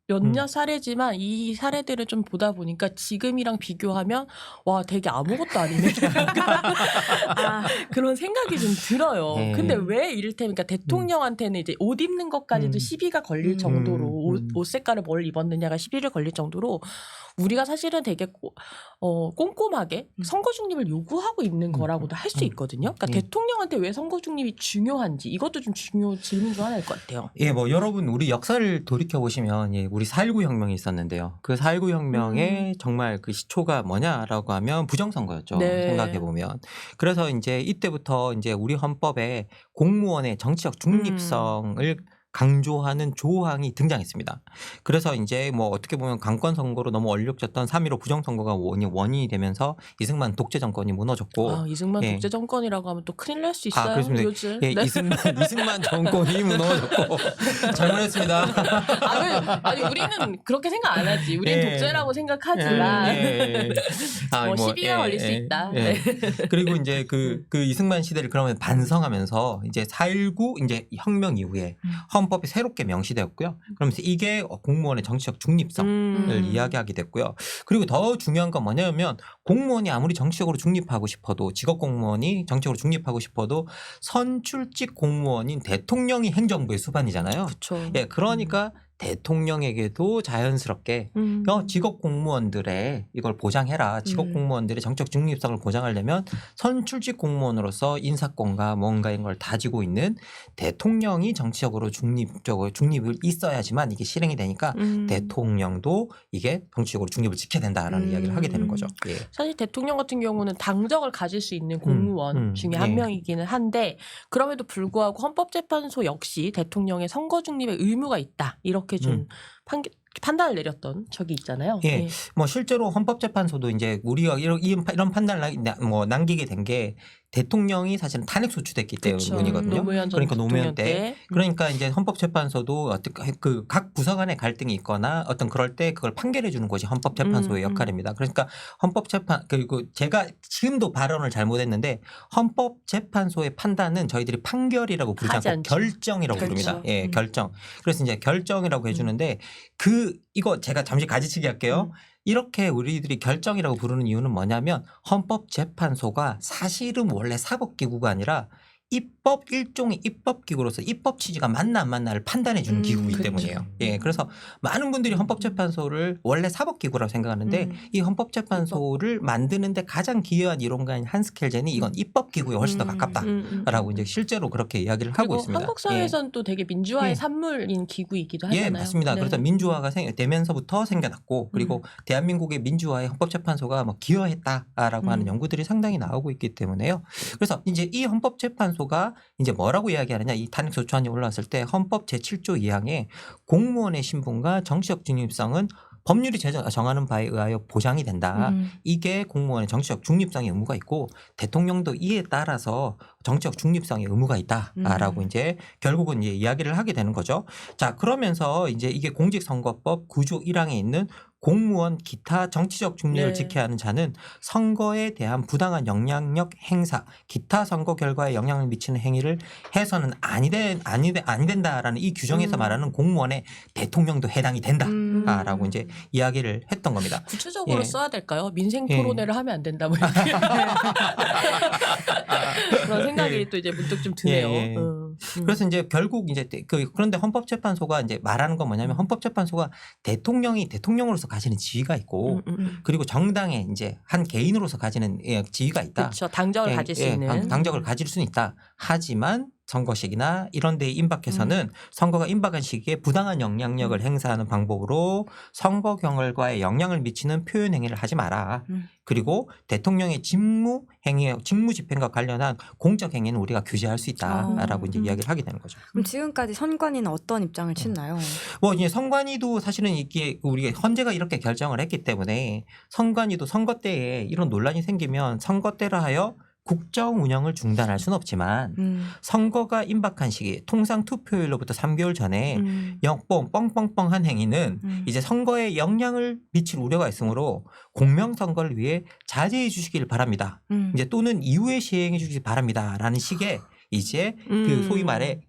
몇몇 사례지만 이 사례들을 좀 보다 보니까 지금이랑 비교하면 와 되게 아무것도 아니네. 그런 생각이 좀 들어요. 근데 왜 이를테면 그러니까 대통령한테는 이제 옷 입는 것까지도 시비가 걸릴 정도로 옷 색깔을 뭘 입었느냐가 시비를 걸릴 정도로 우리가 사실은 되게 꼼꼼하게 선거 중립을 요구하고 있는 거라고도 할 수 있거든요. 그러니까 대통령한테 왜 선거 중립이 중요한지 이것도 좀 중요 질문 중 하나일 것 같아요.
예, 뭐 여러분 우리 역사를 돌이켜 보시면 예, 우리 4.19 혁명이 있었는데요. 그 4.19 혁명의 정말 그 시초가 뭐냐라고 하면 부정선거였죠.
네.
생각해 보면. 그래서 이제 이때부터 이제 우리 헌법에 공무원의 정치적 중립성을 강조하는 조항이 등장했습니다. 그래서 이제 뭐 어떻게 보면 강권 선거로 너무 얼룩졌던 3.15 부정선거가 원인이 되면서 이승만 독재 정권이 무너졌고
아, 이승만
예.
독재 정권이라고 하면 또 큰일 날 수 있어요.
그렇습니다.
요즘.
예,
네.
이승만 정권이 무너졌고 잘못했습니다.
아니 우리는 그렇게 생각 안 하지. 우리는
예.
독재라고 생각하지만
뭐,
시비가 걸릴 수 있다. 네.
그리고 이제 그 이승만 시대를 그러면 반성하면서 이제 4.19 이제 혁명 이후에 헌법이 새롭게 명시되었고요. 그러면서 이게 공무원의 정치적 중립성을 이야기하게 됐고요. 그리고 더 중요한 건 뭐냐면 공무원이 아무리 정치적으로 중립하고 싶어도 직업 공무원이 정치적으로 중립하고 싶어도 선출직 공무원인 대통령이 행정부의 수반이잖아요.
그렇죠.
예, 그러니까 대통령에게도 자연스럽게 직업 공무원들의 이걸 보장해라. 직업 공무원들의 정책 중립성을 보장하려면 선출직 공무원으로서 인사권과 뭔가 이런 걸 다지고 있는 대통령이 정치적으로 중립을 있어야지만 이게 실행이 되니까 대통령도 이게 정치적으로 중립을 지켜야 된다라는 이야기를 하게 되는 거죠. 예.
사실 대통령 같은 경우는 당적을 가질 수 있는 공무원 중에 한
예.
명이기는 한데 그럼에도 불구하고 헌법재판소 역시 대통령의 선거 중립의 의무가 있다. 이렇게 좀 판단을 내렸던 적이 있잖아요.
예. 뭐 실제로 헌법재판소도 이제 우리가 이런 판단을 남기게 된 게 대통령이 사실은 탄핵 소추됐기 때문이거든요.
노무현 전
그러니까 노무현
대통령
때. 그러니까 이제 헌법재판소도 그 각 부서간의 갈등이 있거나 어떤 그럴 때 그걸 판결해 주는 것이 헌법재판소의 역할입니다. 그러니까 헌법재판 그리고 제가 지금도 발언을 잘못했는데 헌법재판소의 판단은 저희들이 판결이라고 부르지
하지
않고
않죠.
결정이라고 부릅니다. 예, 결정. 그래서 이제 결정이라고 해주는데 이거 제가 잠시 가지치기 할게요. 이렇게 우리들이 결정이라고 부르는 이유는 뭐냐면 헌법재판소가 사실은 원래 사법기구가 아니라 일종의 입법기구로서 입법 취지가 맞나 안 맞나를 판단해 주는 기구이기
그렇죠.
때문이에요. 예, 그래서 많은 분들이 헌법재판소를 원래 사법기구라고 생각하는데 이 헌법재판소를 만드는데 가장 기여한 이론가인 한스켈젠이 이건 입법기구에 훨씬 더 가깝다라고 이제 실제로 그렇게 이야기를 하고 있습니다.
한국 사회에서는 또 되게 민주화의
예.
산물인 기구이기도 하잖아요.
예, 맞습니다.
네.
그래서 민주화가 되면서부터 생겨났고 그리고 대한민국의 민주화에 헌법재판소가 뭐 기여했다라고 하는 연구들이 상당히 나오고 있기 때문에요. 그래서 이제 이 헌법재판소가 이제 뭐라고 이야기하느냐 이 탄핵소추안이 올라왔을 때 헌법 제7조 2항에 공무원의 신분과 정치적 중립성은 법률이 정하는 바에 의하여 보장이 된다. 이게 공무원의 정치적 중립성의 의무가 있고 대통령도 이에 따라서 정치적 중립성의 의무가 있다라고 이제 결국은 이제 이야기를 하게 되는 거죠. 자, 그러면서 이제 이게 공직선거법 9조 1항에 있는 공무원 기타 정치적 중립을 지켜야 하는 자는 선거에 대한 부당한 영향력 행사, 기타 선거 결과에 영향을 미치는 행위를 해서는 아니 된다라는 이 규정에서 말하는 공무원의 대통령도 해당이 된다라고 이제 이야기를 했던 겁니다.
구체적으로
예.
써야 될까요? 민생 토론회를 하면 안 된다 뭐 이렇게. 그런 생각이 또 이제 문득 좀 드네요.
예. 그래서 이제 결국 이제 그런데 헌법재판소가 이제 말하는 건 뭐냐면 헌법재판소가 대통령이 대통령으로서 가지는 지위가 있고 그리고 정당에 이제 한 개인으로서 가지는 지위가 있다.
그렇죠. 당적을 가질 수 있는.
당적을 가질 수는 있다. 하지만 선거식이나 이런 데에 임박해서는 선거가 임박한 시기에 부당한 영향력을 행사하는 방법으로 선거 결과에 영향을 미치는 표현 행위를 하지 마라. 그리고 대통령의 직무 집행과 관련한 공적 행위는 우리가 규제할 수 있다라고 이제 이야기를 하게 되는 거죠.
그럼 지금까지 선관위는 어떤 입장을 취했나요?
뭐 이제 선관위도 사실은 이게 우리가 헌재가 이렇게 결정을 했기 때문에 선관위도 선거 때에 이런 논란이 생기면 선거 때라 하여 국정 운영을 중단할 수는 없지만 선거가 임박한 시기 통상 투표일로부터 3개월 전에 뻥뻥뻥한 행위는 이제 선거에 영향을 미칠 우려가 있으므로 공명선거를 위해 자제해 주시길 바랍니다. 이제 또는 이후에 시행해 주시기 바랍니다라는 식의 이제 그 소위 말해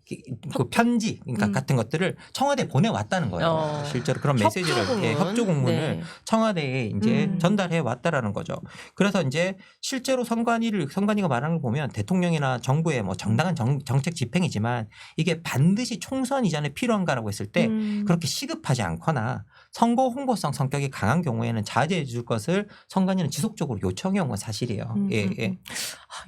그 편지 그러니까 같은 것들을 청와대에 보내왔다는 거예요. 실제로 그런 메시지를 협조 공문을 청와대에 이제 전달해 왔다라는 거죠. 그래서 이제 실제로 선관위가 말하는 걸 보면 대통령이나 정부의 뭐 정당한 정책 집행이지만 이게 반드시 총선 이전에 필요한가라고 했을 때 그렇게 시급하지 않거나 선거 홍보성 성격이 강한 경우에는 자제해 줄 것을 선관위는 지속적으로 요청해 온 건 사실이에요. 예.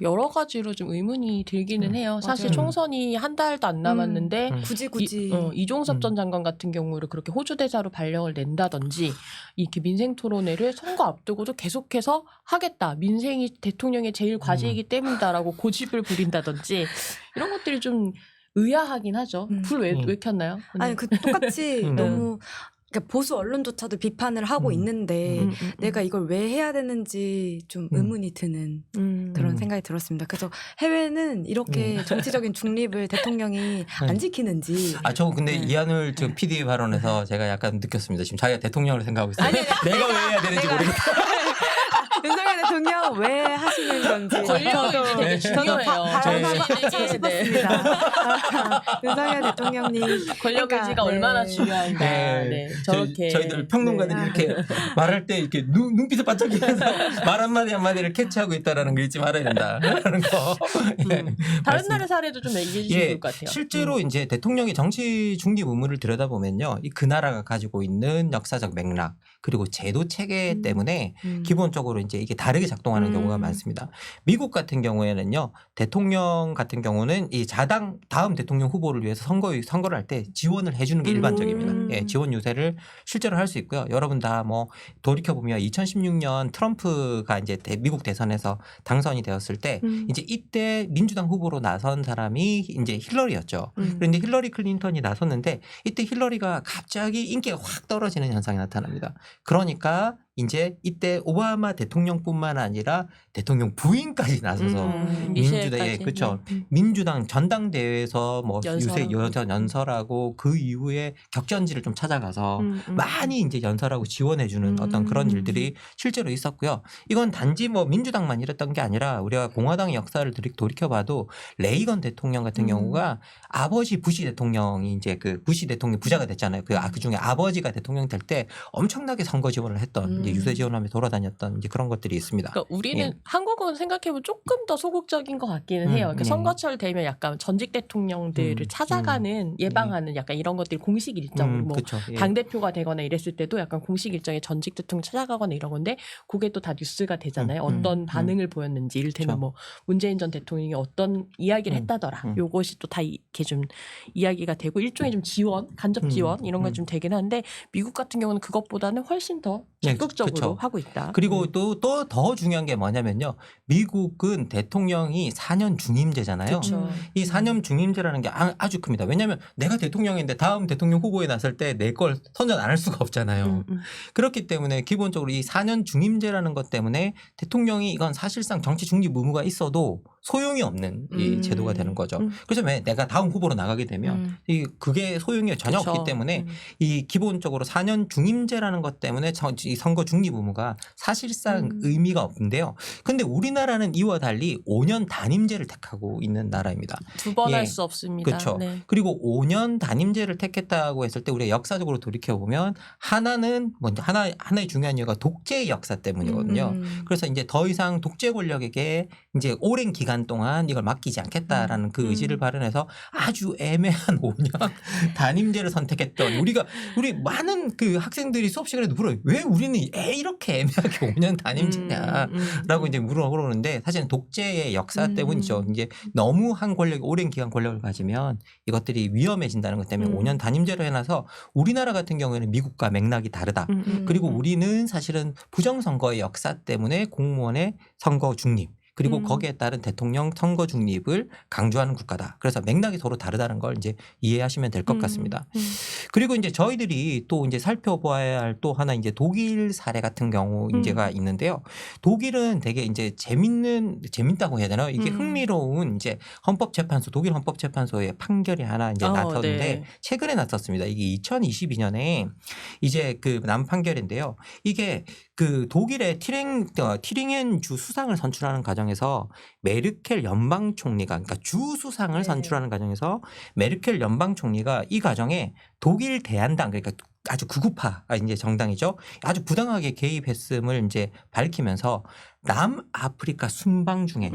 여러 가지로 좀 의문이 들기는 해요. 사실
맞아요.
총선이 한 달도 안 남았는데
굳이
이종섭 전 장관 같은 경우를 그렇게 호주 대사로 발령을 낸다든지 이렇게 민생 토론회를 선거 앞두고도 계속해서 하겠다. 민생이 대통령의 제일 과제이기 때문이다라고 고집을 부린다든지 이런 것들이 좀 의아하긴 하죠. 불 왜 켰나요?
아니 그 똑같이 너무 그러니까 보수 언론조차도 비판을 하고 있는데 내가 이걸 왜 해야 되는지 좀 의문이 드는 그런 생각이 들었습니다. 그래서 해외는 이렇게 정치적인 중립을 대통령이 안 지키는지.
저 근데 이한울 저 PD 발언에서 제가 약간 느꼈습니다. 지금 자기가 대통령을 생각하고 있어요. 내가 왜 해야 되는지 모르겠다.
윤석열 대통령 왜 하시는 건지
권력이 되게 중요해요.
발언하고 싶었습니다. 윤석열 대통령님
권력 의지가 얼마나 중요한가.
네.
저렇게
저희들 평론가들이 이렇게 말할 때 이렇게 눈빛을 반짝이면서 말 한마디 한마디를 캐치하고 있다라는 거 잊지 말아야 된다라는 거.
다른 나라 사례도 좀 얘기해 주시면 좋을 것 같아요.
실제로 이제 대통령이 정치 중립 의무를 들여다보면요. 그 나라가 가지고 있는 역사적 맥락 그리고 제도 체계 때문에 기본적으로 이제 이게 다르게 작동하는 경우가 많습니다. 미국 같은 경우에는요. 대통령 같은 경우는 이 자당 다음 대통령 후보를 위해서 선거를 할 때 지원을 해주는 게 일반적입니다. 지원 유세를 실제로 할 수 있고요. 여러분 다 뭐 돌이켜 보면 2016년 트럼프가 이제 미국 대선에서 당선이 되었을 때 이제 이때 민주당 후보로 나선 사람이 이제 힐러리였죠. 그런데 힐러리 클린턴이 나섰는데 이때 힐러리가 갑자기 인기가 확 떨어지는 현상이 나타납니다. 그러니까 이제 이때 오바마 대통령뿐만 아니라 대통령 부인까지 나서서 민주당에 그렇죠. 민주당 전당대회에서 뭐 유세 연설하고 그 이후에 격전지를 좀 찾아가서 많이 이제 연설하고 지원해주는 어떤 그런 일들이 실제로 있었고요. 이건 단지 뭐 민주당만 이랬던 게 아니라 우리가 공화당의 역사를 돌이켜봐도 레이건 대통령 같은 경우가 아버지 부시 대통령이 이제 그 부시 대통령 부자가 됐잖아요. 그 중에 아버지가 대통령 될 때 엄청나게 선거 지원을 했던 이제 유세 지원하며 돌아다녔던 이제 그런 것들이 있습니다.
그러니까 우리는 한국은 생각해보면 조금 더 소극적인 것 같기는 해요. 그러니까 선거철 되면 약간 전직 대통령들을 찾아가는 예방하는 약간 이런 것들이 공식 일정, 뭐 당 대표가 되거나 이랬을 때도 약간 공식 일정에 전직 대통령 찾아가거나 이런 건데 그게 또 다 뉴스가 되잖아요. 어떤 반응을 보였는지, 이를테면 뭐 문재인 전 대통령이 어떤 이야기를 했다더라. 요것이 또 다 이렇게 좀 이야기가 되고 일종의 좀 지원, 간접 지원 이런 게 좀 되긴 하는데 미국 같은 경우는 그것보다는 훨씬 더 적극적으로 하고 있다.
그리고 또 더 중요한 게 뭐냐면요. 미국은 대통령이 4년 중임제잖아요. 이 4년 중임제라는 게 아주 큽니다. 왜냐하면 내가 대통령인데 다음 대통령 후보에 나설 때 내 걸 선전 안 할 수가 없잖아요. 그렇기 때문에 기본적으로 이 4년 중임제라는 것 때문에 대통령이 이건 사실상 정치 중립 의무가 있어도 소용이 없는 이 제도가 되는 거죠. 그래서 왜 내가 다음 후보로 나가게 되면 그게 소용이 전혀 없기 때문에 이 기본적으로 4년 중임제라는 것 때문에 이 선거 중립 의무가 사실상 의미가 없는데요. 근데 우리나라는 이와 달리 5년 단임제를 택하고 있는 나라입니다.
두 번 할 수 없습니다.
그렇죠. 네. 그리고 5년 단임제를 택했다고 했을 때 우리가 역사적으로 돌이켜 보면 하나는 먼저 하나의 중요한 이유가 독재의 역사 때문이거든요. 그래서 이제 더 이상 독재 권력에게 이제 오랜 기간 동안 이걸 맡기지 않겠다라는 그 의지를 발현해서 아주 애매한 5년 단임제를 선택했던 우리 많은 그 학생들이 수업 시간에도 물어요. 왜 우리는 이렇게 애매하게 5년 단임제냐라고 이제 물어보는데 사실은 독재의 역사 때문이죠. 이제 너무 한 권력이 오랜 기간 권력을 가지면 이것들이 위험해진다는 것 때문에 5년 단임제로 해놔서 우리나라 같은 경우에는 미국과 맥락이 다르다. 그리고 우리는 사실은 부정선거의 역사 때문에 공무원의 선거 중립 그리고 거기에 따른 대통령 선거 중립을 강조하는 국가다. 그래서 맥락이 서로 다르다는 걸 이제 이해하시면 될 것 같습니다. 그리고 이제 저희들이 또 이제 살펴봐야 할 또 하나 이제 독일 사례 같은 경우 이제가 있는데요. 독일은 되게 이제 재밌다고 해야 되나요? 이게 흥미로운 이제 독일 헌법재판소의 판결이 하나 이제 나섰는데
네.
최근에 나섰습니다. 이게 2022년에 이제 그 난 판결인데요. 이게 그 독일의 티링헨주 수상을 선출하는 과정에서 메르켈 연방총리가 그러니까 주 수상을 선출하는 과정에서 메르켈 연방총리가 이 과정에 독일 대한당 그러니까 아주 극우파 이제 정당이죠. 아주 부당하게 개입했음을 이제 밝히면서 남아프리카 순방 중에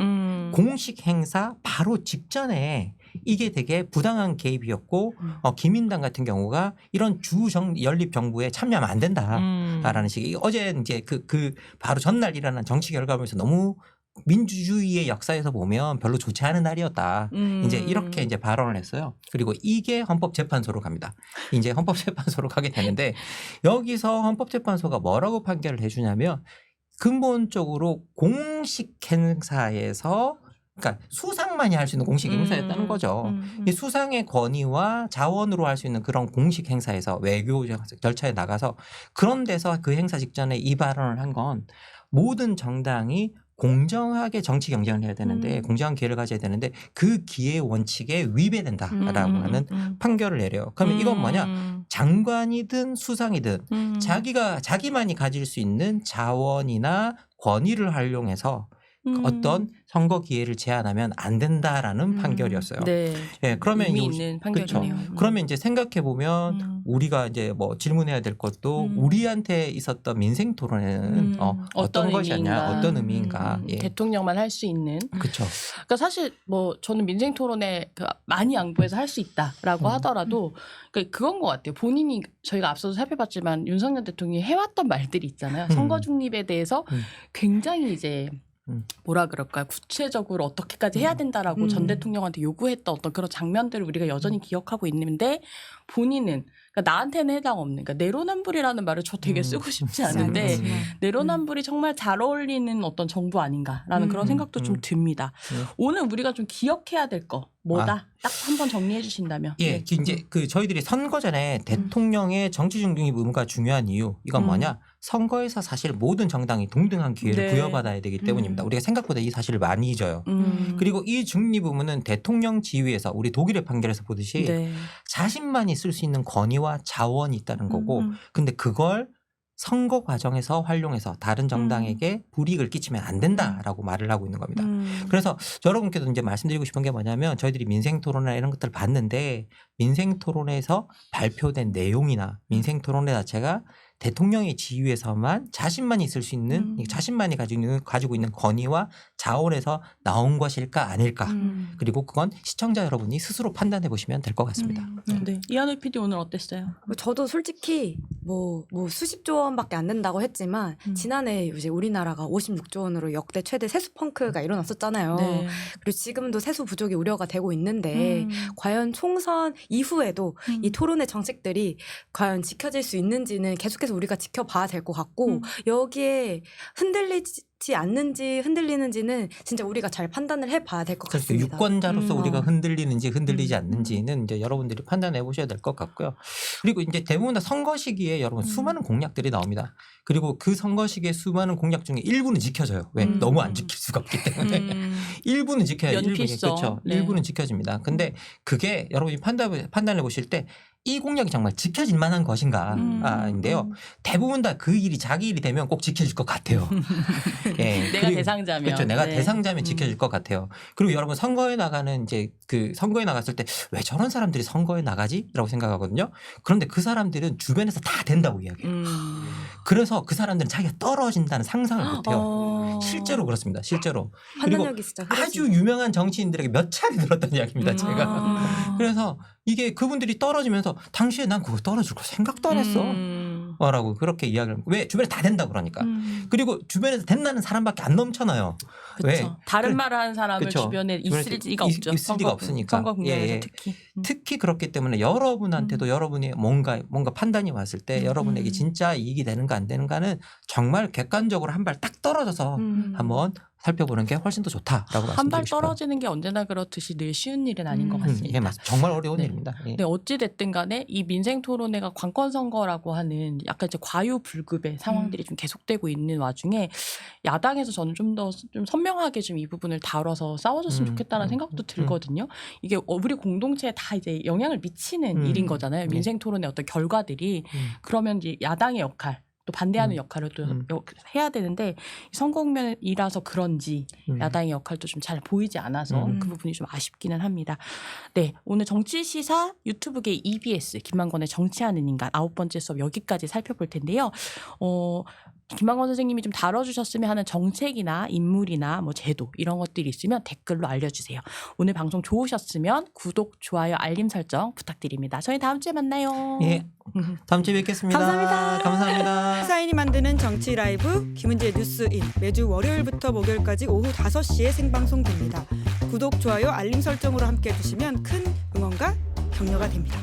공식 행사 바로 직전에 이게 되게 부당한 개입이었고 기민당 같은 경우가 이런 연립 정부에 참여하면 안 된다라는 식의 어제 이제 그 바로 전날 일어난 정치 결과물에서 너무 민주주의의 역사에서 보면 별로 좋지 않은 날이었다. 이제 이렇게 이제 발언을 했어요. 그리고 이게 헌법재판소로 갑니다. 이제 헌법재판소로 가게 되는데 여기서 헌법재판소가 뭐라고 판결을 해주냐면 근본적으로 공식 행사에서 그러니까 수상만이 할 수 있는 공식 행사였다는 거죠. 이 수상의 권위와 자원으로 할 수 있는 그런 공식 행사에서 외교 절차에 나가서 그런 데서 그 행사 직전에 이 발언을 한 건 모든 정당이 공정하게 정치 경쟁을 해야 되는데 공정한 기회를 가져야 되는데 그 기회 원칙에 위배된다라고 하는 판결을 내려요. 그러면 이건 뭐냐? 장관이든 수상이든 자기만이 가질 수 있는 자원이나 권위를 활용해서 어떤 선거 기회를 제한하면 안 된다라는 판결이었어요.
네.
예, 그러면
의미
이제
있는 판결이네요.
그러면 이제 생각해 보면 우리가 이제 뭐 질문해야 될 것도 우리한테 있었던 민생 토론회는 어떤 것이었냐,
의미인가.
어떤 의미인가. 예.
대통령만 할 수 있는.
그렇죠.
그러니까 사실 뭐 저는 민생 토론회 많이 양보해서 할 수 있다라고 하더라도 그건 것 같아요. 본인이 저희가 앞서도 살펴봤지만 윤석열 대통령이 해왔던 말들이 있잖아요. 선거 중립에 대해서 굉장히 이제 뭐라 그럴까요? 구체적으로 어떻게까지 해야 된다라고 전 대통령한테 요구했던 어떤 그런 장면들을 우리가 여전히 기억하고 있는데 본인은 그러니까 나한테는 해당 없는 그러니까 내로남불이라는 말을 저 되게 쓰고 싶지 않은데 내로남불이 정말 잘 어울리는 어떤 정부 아닌가라는 그런 생각도 좀 듭니다. 오늘 우리가 좀 기억해야 될 거 뭐다? 딱 한번 정리해 주신다면.
예, 이제 그 저희들이 선거 전에 대통령의 정치 중립 의무가 중요한 이유 이건 뭐냐? 선거에서 사실 모든 정당이 동등한 기회를
네.
부여받아야 되기 때문입니다. 우리가 생각보다 이 사실을 많이 잊어요. 그리고 이 중립 의무는 대통령 지위에서 우리 독일의 판결에서 보듯이
네.
자신만이 쓸 수 있는 권위와 자원이 있다는 거고 근데 그걸 선거 과정에서 활용해서 다른 정당에게 불이익을 끼치면 안 된다라고 말을 하고 있는 겁니다. 그래서 여러분께도 이제 말씀드리고 싶은 게 뭐냐면 저희들이 민생토론회 이런 것들을 봤는데 민생토론회에서 발표된 내용이나 민생토론회 자체가 대통령의 지위에서만 자신만이 있을 수 있는 자신만이 가지고 있는 권위와 자원에서 나온 것일까 아닐까 그리고 그건 시청자 여러분이 스스로 판단해 보시면 될 것 같습니다.
네. 이한울 PD 오늘 어땠어요?
저도 솔직히 뭐 수십조 원밖에 안 된다고 했지만 지난해 이제 우리나라가 56조 원으로 역대 최대 세수 펑크가 일어났었잖아요.
네.
그리고 지금도 세수 부족이 우려가 되고 있는데 과연 총선 이후에도 이 토론의 정책들이 과연 지켜질 수 있는지는 계속해서 우리가 지켜봐야 될 것 같고 여기에 흔들리지 않는지 흔들리는지는 진짜 우리가 잘 판단을 해봐야 될 것 같습니다.
유권자로서 우리가 흔들리는지 흔들리지 않는지는 이제 여러분들이 판단해 보셔야 될 것 같고요. 그리고 이제 대부분 다 선거 시기에 여러분 수많은 공약들이 나옵니다. 그리고 그 선거 시기에 수많은 공약 중에 일부는 지켜져요. 왜? 너무 안 지킬 수가 없기 때문에 일부는 지켜야
연필성.
그렇죠.
네.
일부는 지켜집니다. 근데 그게 여러분이 판단해 보실 때 이 공약이 정말 지켜질 만한 것인가인데요. 대부분 다 그 일이 자기 일이 되면 꼭 지켜질 것 같아요. 예,
내가 대상자면.
그렇죠. 내가
네.
대상자면 지켜질 것 같아요. 그리고 여러분 선거에 나가는 이제 그 선거에 나갔을 때 왜 저런 사람들이 선거에 나가지?라고 생각하거든요. 그런데 그 사람들은 주변에서 다 된다고 이야기해요. 그래서 그 사람들은 자기가 떨어진다는 상상을 못해요. 실제로 그렇습니다. 실제로. 그리고
판단력이 진짜
아주 유명한 정치인들에게 몇 차례 들었던 이야기입니다. 제가. 그래서 이게 그분들이 떨어지면서 당시에 난 그거 떨어질 거 생각도 안 했어. 라고 그렇게 이야기를 왜 주변에 다 된다 그러니까. 그리고 주변에서 된다는 사람밖에 안 넘쳐나요. 왜?
다른 말을 하는 사람을
그쵸.
주변에 있을 리가 없죠.
있을 리가 없으니까.
선거 국면에서
예, 예.
특히.
특히 그렇기 때문에 여러분한테도 여러분이 뭔가 판단이 왔을 때 여러분에게 진짜 이익이 되는가 안 되는가는 정말 객관적으로 한 발 딱 떨어져서 한번 살펴보는 게 훨씬 더 좋다라고 말씀드리고
한 발
싶어요.
떨어지는 게 언제나 그렇듯이 늘 쉬운 일은 아닌 것 같습니다.
예, 맞습니다. 정말 어려운
네.
일입니다. 예.
네, 어찌됐든 간에 이 민생토론회가 관건선거라고 하는 약간 이제 과유불급의 상황들이 좀 계속되고 있는 와중에 야당에서 저는 좀 더 좀 선명하게 좀 이 부분을 다뤄서 싸워줬으면 좋겠다는 생각도 들거든요. 이게 우리 공동체에 다 이제 영향을 미치는 일인 거잖아요. 민생토론의 어떤 결과들이. 그러면 이제 야당의 역할 또 반대하는 역할을 또 해야 되는데 선거 국면이라서 그런지 야당의 역할도 좀 잘 보이지 않아서 그 부분이 좀 아쉽기는 합니다. 네, 오늘 정치시사 유튜브계 EBS 김만권의 정치하는 인간 9번째 수업 여기까지 살펴볼 텐데요. 김만권 선생님이 좀 다뤄주셨으면 하는 정책이나 인물이나 뭐 제도 이런 것들이 있으면 댓글로 알려주세요. 오늘 방송 좋으셨으면 구독, 좋아요, 알림 설정 부탁드립니다. 저희 다음 주에 만나요.
예. 다음 주에 뵙겠습니다.
감사합니다.
감사합니다.
사인이 만드는 정치 라이브 김은지의 뉴스인 매주 월요일부터 목요일까지 오후 5시에 생방송됩니다. 구독, 좋아요, 알림 설정으로 함께해 주시면 큰 응원과 격려가 됩니다.